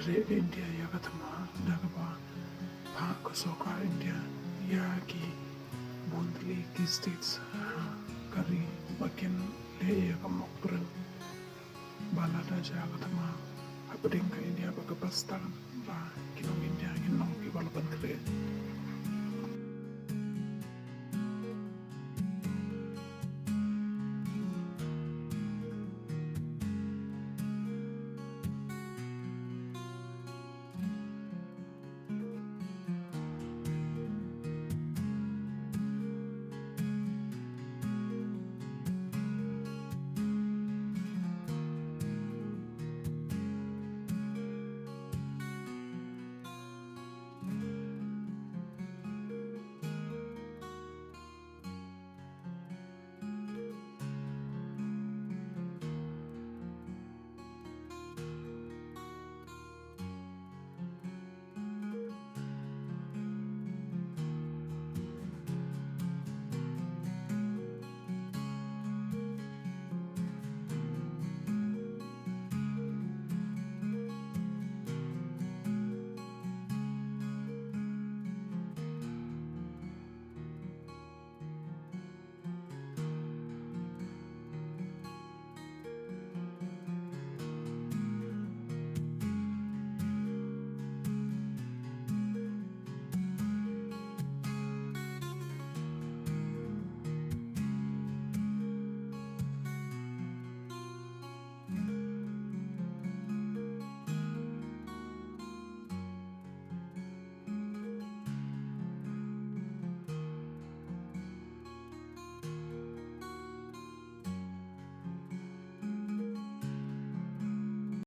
re ke India ya katama dagaba pa ko soka India ya ki bondli ki states kari makin le ya kamokpren balada ja katama apeding ke India bagabastan ba kinong India kinong ki balapan kre